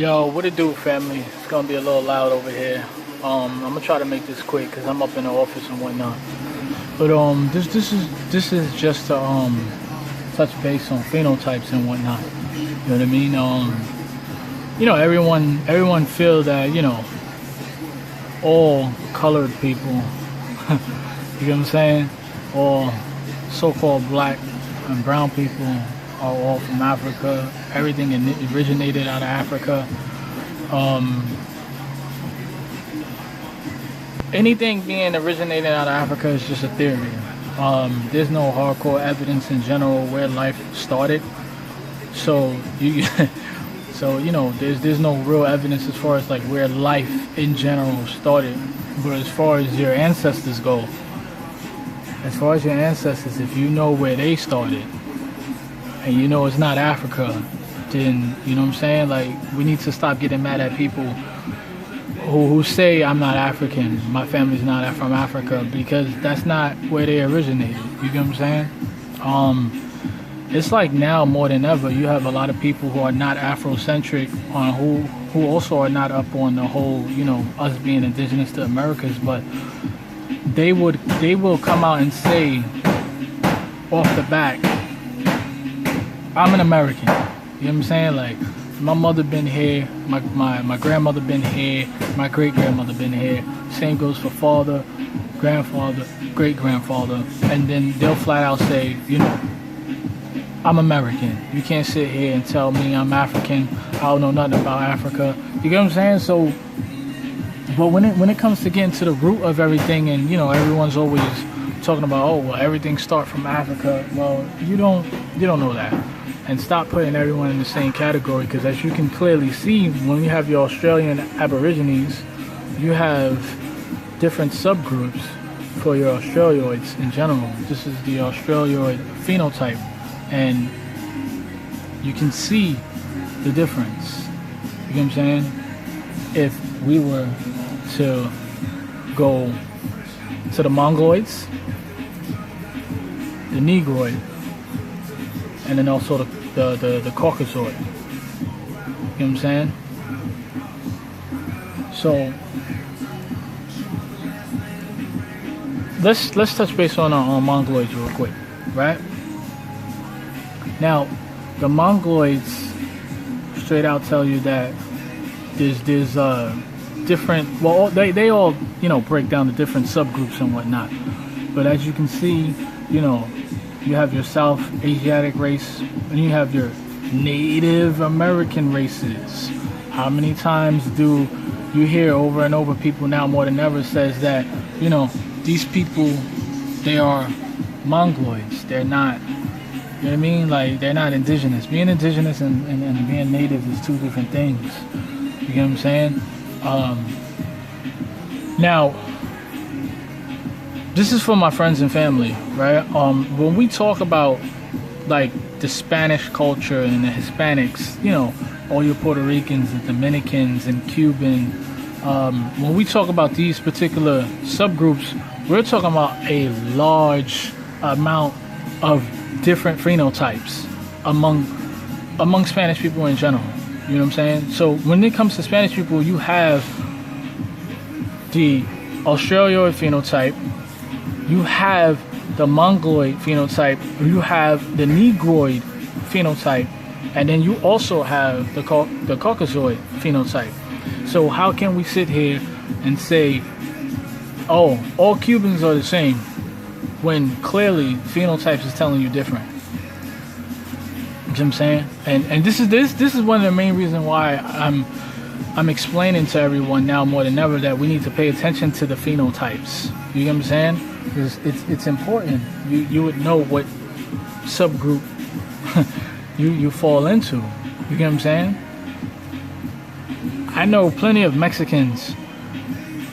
Yo, what it do, family? It's gonna be a little loud over here. I'm gonna try to make this quick because I'm up in the office and whatnot. But this is just to touch base on phenotypes and whatnot. You know what I mean? Everyone feel that all colored people, you know what I'm saying? All so-called black and brown people are all from Africa. Everything originated out of Africa. Anything being originated out of Africa is just a theory. There's no hardcore evidence in general where life started. So there's no real evidence as far as like where life in general started. But as far as your ancestors go, if you know where they started, and you know it's not Africa, then you know what I'm saying? Like, we need to stop getting mad at people who say I'm not African, my family's not from Africa, because that's not where they originated. You get what I'm saying? It's like now more than ever, you have a lot of people who are not Afrocentric, who also are not up on the whole, us being indigenous to Americas, but they will come out and say off the back, I'm an American. You know what I'm saying? Like, my mother been here, my grandmother been here, my great-grandmother been here. Same goes for father, grandfather, great-grandfather. And then they'll flat out say, I'm American. You can't sit here and tell me I'm African. I don't know nothing about Africa. You get what I'm saying? So, but when it comes to getting to the root of everything, and everyone's always talking about, oh, well, everything starts from Africa. Well, you don't know that. And stop putting everyone in the same category, because as you can clearly see, when you have your Australian Aborigines, you have different subgroups for your Australioids in general. This is the Australioid phenotype, and you can see the difference. You know what I'm saying? If we were to go to the Mongoloids, the Negroid, and then also the Caucasoid. You know what I'm saying? So let's touch base on Mongoloids real quick, right? Now, the Mongoloids straight out tell you that there's different. Well, they all break down the different subgroups and whatnot. But as you can see, you have your South Asiatic race, and you have your Native American races. How many times do you hear over and over people now more than ever says that, these people, they are Mongoloids. They're not, you know what I mean? Like, they're not indigenous. Being indigenous and being native is two different things. You get what I'm saying? Now, this is for my friends and family, right? When we talk about like the Spanish culture and the Hispanics, all your Puerto Ricans and Dominicans and Cuban, when we talk about these particular subgroups, we're talking about a large amount of different phenotypes among Spanish people in general. You know what I'm saying? So when it comes to Spanish people, you have the Australioid phenotype, you have the Mongoloid phenotype, you have the Negroid phenotype, and then you also have the Caucasoid phenotype. So how can we sit here and say, oh, all Cubans are the same, when clearly phenotypes is telling you different? You know what I'm saying? And this is one of the main reasons why I'm explaining to everyone now more than ever that we need to pay attention to the phenotypes. You get what I'm saying? Because it's important. You would know what subgroup you fall into. You get what I'm saying? I know plenty of Mexicans.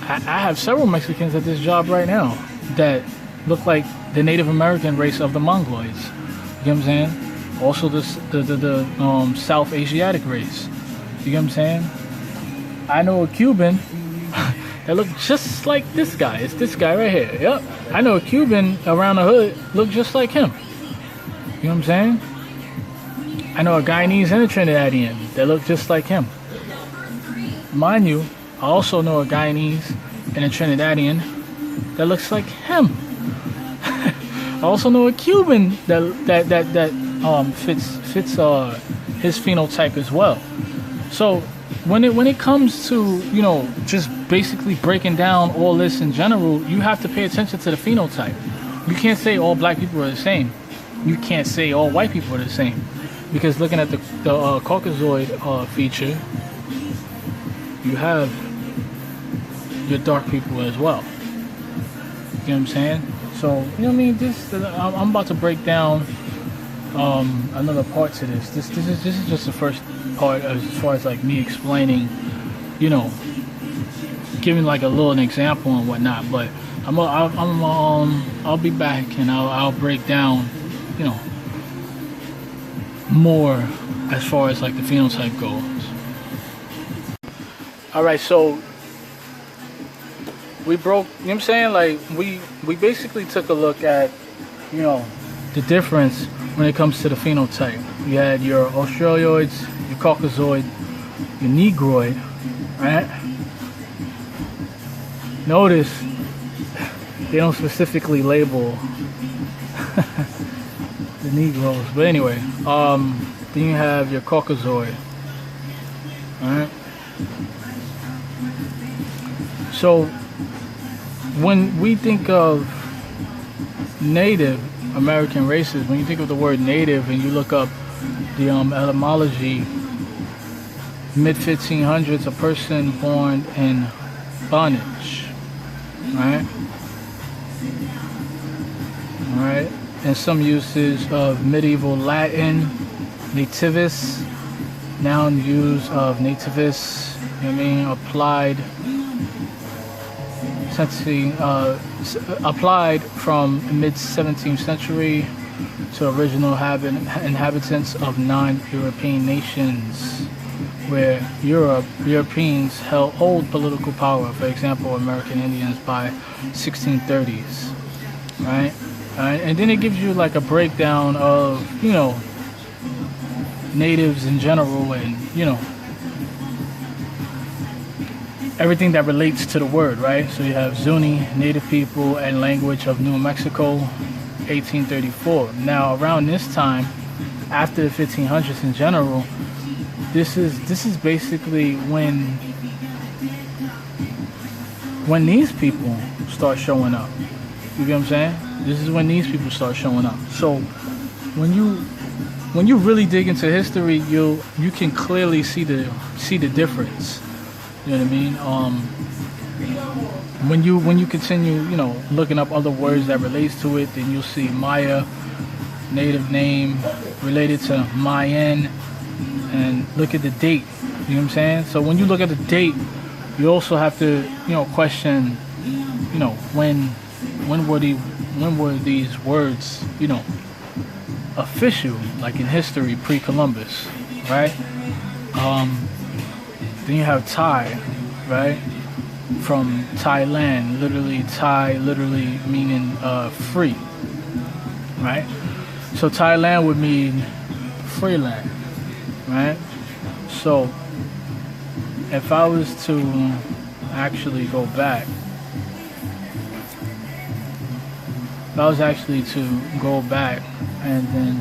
I have several Mexicans at this job right now that look like the Native American race of the Mongoloids. You get what I'm saying? Also the South Asiatic race. You get what I'm saying? I know a Cuban that look just like this guy. It's this guy right here. Yep. I know a Cuban around the hood look just like him. You know what I'm saying? I know a Guyanese and a Trinidadian that look just like him. mind you, I also know a Guyanese and a Trinidadian that looks like him. I also know a Cuban that fits his phenotype as well. So when it comes to, you know, just basically breaking down all this in general, you have to pay attention to the phenotype. You can't say all black people are the same. You can't say all white people are the same, because looking at the Caucasoid feature, you have your dark people as well. You know what I'm saying? So, you know what I mean? This I'm about to break down another part to this. This is just the first part as far as like me explaining, you know, giving like a little example and whatnot. But I'll be back and I'll break down, you know, more as far as like the phenotype goes. All right, so we broke, you know what I'm saying? Like we basically took a look at, you know, the difference when it comes to the phenotype. You had your Australoids, your Caucasoid, your Negroid, right? Notice they don't specifically label the Negroes, but anyway, then you have your Caucasoid, alright? So when we think of Native American races, when you think of the word native and you look up the etymology, mid-1500s, a person born in bondage, right? Alright, and some uses of medieval Latin, nativus, noun use of nativus, you know what I mean, applied, applied from mid-17th century to original inhabitants of non-European nations, where Europeans hold political power, for example, American Indians by 1630s, right? And then it gives you like a breakdown of, you know, natives in general and, you know, everything that relates to the word, right? So you have Zuni, native people and language of New Mexico, 1834. Now around this time, after the 1500s in general, this is basically when these people start showing up. You get what I'm saying? This is when these people start showing up. So when you really dig into history, you can clearly see the difference. You know what I mean? When you continue, you know, looking up other words that relates to it, then you'll see Maya, native name related to Mayan, and look at the date. You know what I'm saying? So when you look at the date, you also have to, you know, question, you know, when were these words, you know, official, like in history, pre-Columbus, right? Then you have Thai, right? From Thailand, Thai literally meaning free, right? So Thailand would mean free land, right? So if I was to actually go back, and then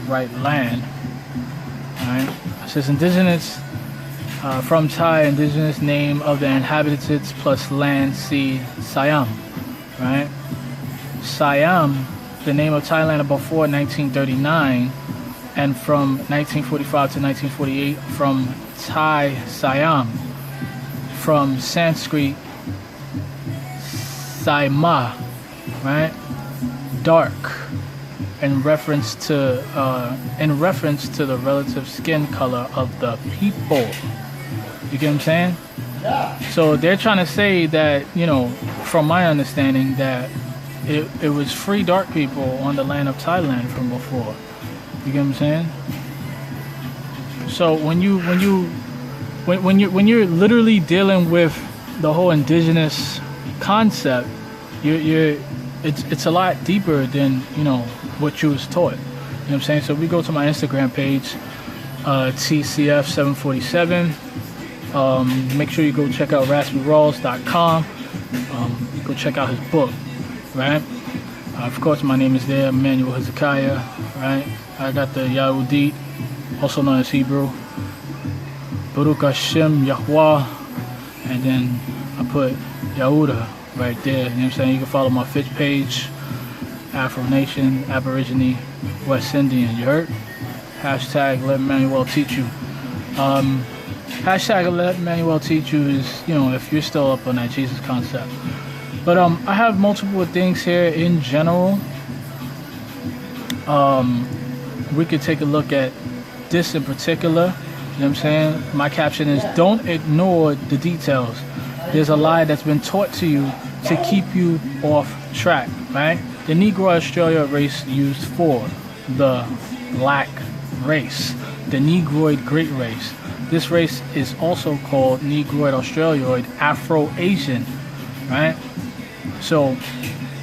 write land, right? It says indigenous, from Thai, indigenous name of the inhabitants plus land, sea, Siam, right? Siam, the name of Thailand before 1939, and from 1945 to 1948 from Thai Siam, from Sanskrit Saima, right? Dark, in reference to the relative skin color of the people. You get what I'm saying? Yeah. So they're trying to say that, you know, from my understanding, that it was free dark people on the land of Thailand from before. You get what I'm saying? So when you're literally dealing with the whole indigenous concept, it's a lot deeper than, you know, what you was taught. You know what I'm saying? So we go to my Instagram page, TCF 747. Make sure you go check out raspberryrawls.com. Go check out his book, right? Of course, my name is there, Emmanuel Hezekiah, right? I got the Yahudit, also known as Hebrew, Baruch Hashem Yahweh, and then I put Yehuda right there. You know what I'm saying? You can follow my Fitch page, Afro Nation, Aborigine, West Indian. You heard? Hashtag Let Emmanuel Teach You. Hashtag Let Emmanuel Teach You is, you know, if you're still up on that Jesus concept. But I have multiple things here in general. We could take a look at this in particular. You know what I'm saying? My caption is, don't ignore the details. There's a lie that's been taught to you to keep you off track, right? The Negro Australia race used for the black race, the Negroid Great Race. This race is also called Negroid Australioid Afro-Asian, right? So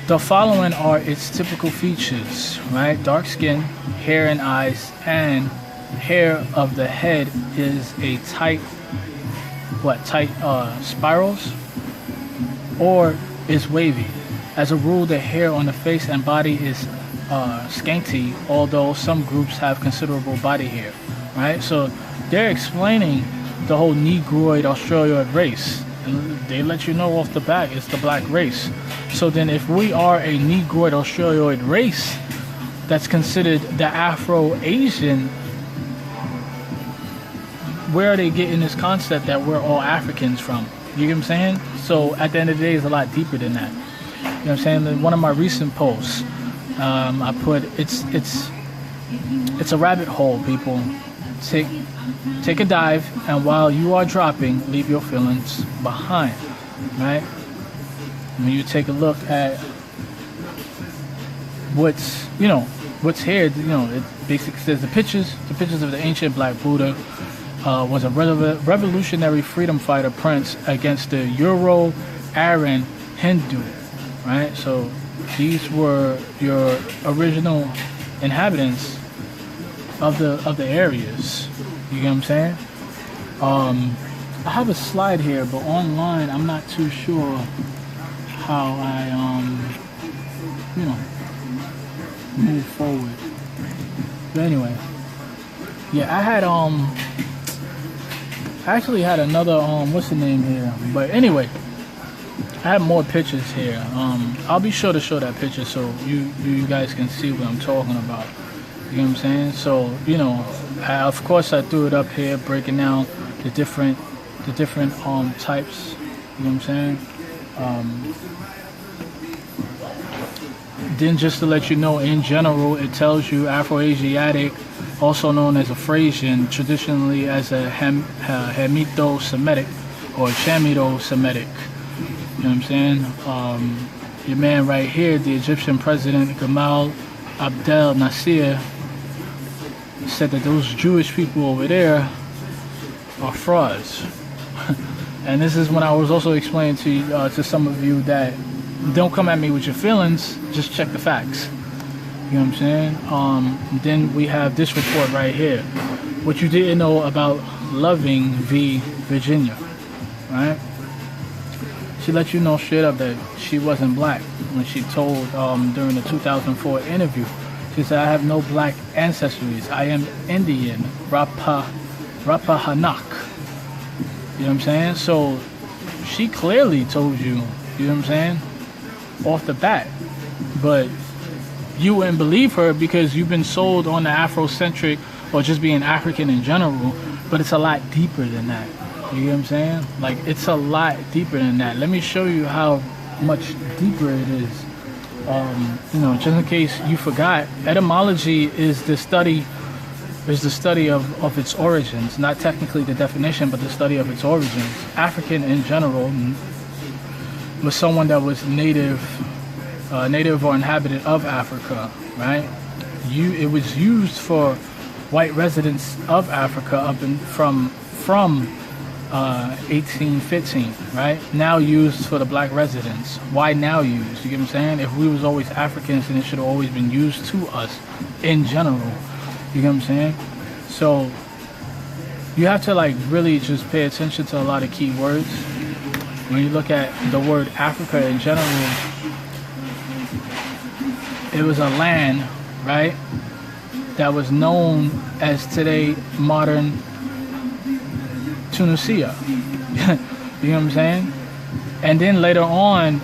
the following are its typical features, right? Dark skin, hair and eyes, and hair of the head is a tight spirals, or is wavy. As a rule, the hair on the face and body is scanty, although some groups have considerable body hair, right? So they're explaining the whole Negroid Australioid race. And they let you know off the bat it's the black race. So then if we are a Negroid Australioid race that's considered the Afro-Asian, where are they getting this concept that we're all Africans from? You get what I'm saying? So at the end of the day, it's a lot deeper than that. You know what I'm saying? In one of my recent posts, I put it's a rabbit hole, people. Take a dive, and while you are dropping, leave your feelings behind, right? When you take a look at what's here, you know, it basically says the pictures of the ancient black Buddha was a revolutionary freedom fighter prince against the Euro-Aryan Hindu, right? So these were your original inhabitants of the areas. You get what I'm saying? I have a slide here, but online I'm not too sure how I move forward. But anyway, yeah, I actually had another what's the name here? But anyway, I have more pictures here. I'll be sure to show that picture so you guys can see what I'm talking about. You know what I'm saying? So, you know, of course I threw it up here, breaking down the different types. You know what I'm saying? Then just to let you know, in general, it tells you Afro-Asiatic, also known as a Frasian, traditionally as a Hamito-Semitic or Chamito-Semitic. You know what I'm saying? Your man right here, the Egyptian president Gamal Abdel Nasser, said that those Jewish people over there are frauds. And this is when I was also explaining to some of you that don't come at me with your feelings, just check the facts. You know what I'm saying? Then we have this report right here. What you didn't know about Loving v. Virginia, right? She let you know straight up that she wasn't black when she told during the 2004 interview. She said, I have no black ancestries. I am Indian, Rapahanak. You know what I'm saying? So she clearly told you, you know what I'm saying, off the bat. But you wouldn't believe her because you've been sold on the Afrocentric or just being African in general. But it's a lot deeper than that. You know what I'm saying? Like, it's a lot deeper than that. Let me show you how much deeper it is. You know, just in case you forgot, etymology is the study of its origins, not technically the definition, but the study of its origins. African in general was someone that was native or inhabitant of Africa, right? It was used for white residents of Africa up from 1815, right? Now used for the black residents. Why now used? You get what I'm saying? If we was always Africans, then it should have always been used to us in general. You get what I'm saying? So you have to like really just pay attention to a lot of key words. When you look at the word Africa in general, it was a land, right, that was known as today modern Tunisia. You know what I'm saying? And then later on,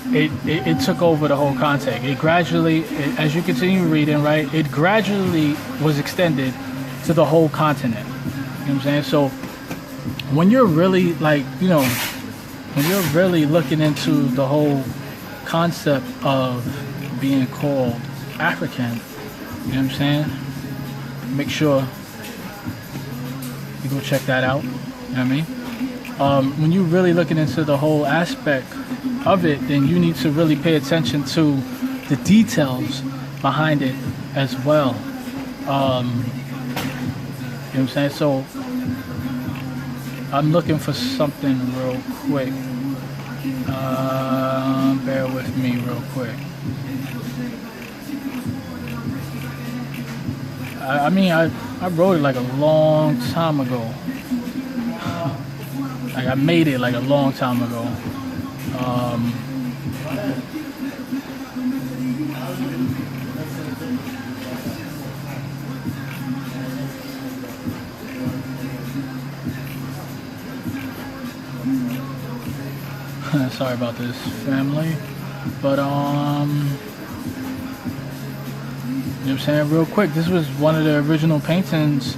it took over the whole context. It gradually, as you continue reading, right, it gradually was extended to the whole continent. You know what I'm saying? So when you're really like, you know, when you're really looking into the whole concept of being called African, you know what I'm saying? Make sure you go check that out. You know what I mean? When you're really looking into the whole aspect of it, then you need to really pay attention to the details behind it as well. You know what I'm saying? So I'm looking for something real quick. Bear with me real quick. I mean, I wrote it like a long time ago. Like I made it like a long time ago. Sorry about this, family. But you know what I'm saying, real quick, this was one of the original paintings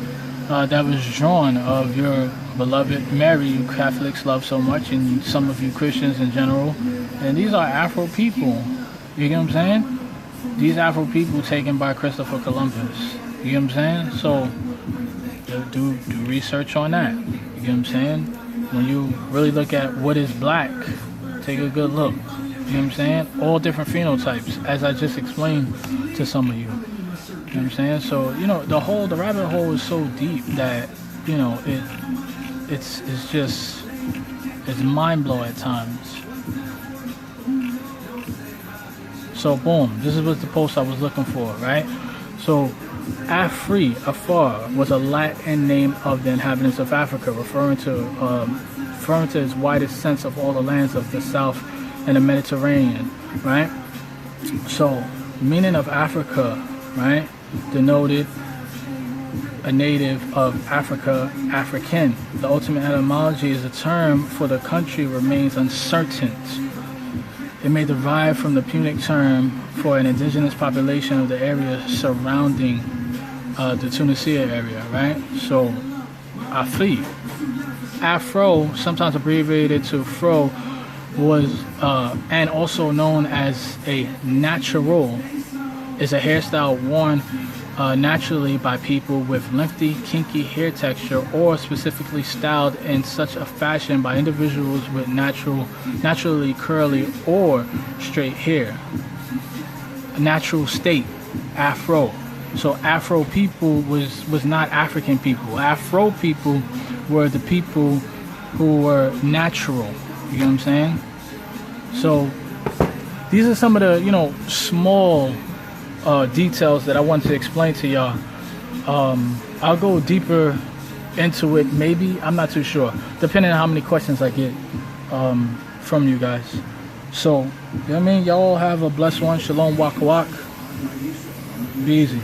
that was drawn of your beloved Mary, you Catholics love so much, and some of you Christians in general. And these are Afro people. You get what I'm saying? These Afro people taken by Christopher Columbus. You get what I'm saying? So do research on that. You get what I'm saying? When you really look at what is black, take a good look. You know what I'm saying? All different phenotypes, as I just explained to some of you. You know what I'm saying? So, you know, the rabbit hole is so deep that, you know, it's just, it's mind-blowing at times. So, boom, this is what the post I was looking for, right? So, Afar, was a Latin name of the inhabitants of Africa, referring to its widest sense of all the lands of the South and the Mediterranean, right? So, meaning of Africa, right, denoted a native of Africa, African. The ultimate etymology is the term for the country remains uncertain. It may derive from the Punic term for an indigenous population of the area surrounding the Tunisia area, right? So, Afro, sometimes abbreviated to Fro, was and also known as a natural, is a hairstyle worn naturally by people with lengthy, kinky hair texture, or specifically styled in such a fashion by individuals with naturally curly or straight hair. A natural state, Afro. So Afro people was not African people. Afro people were the people who were natural. You know what I'm saying? So these are some of the, you know, small details that I want to explain to y'all. I'll go deeper into it, maybe. I'm not too sure, depending on how many questions I get from you guys. So, you know what I mean? Y'all have a blessed one. Shalom, wak wak. Be easy.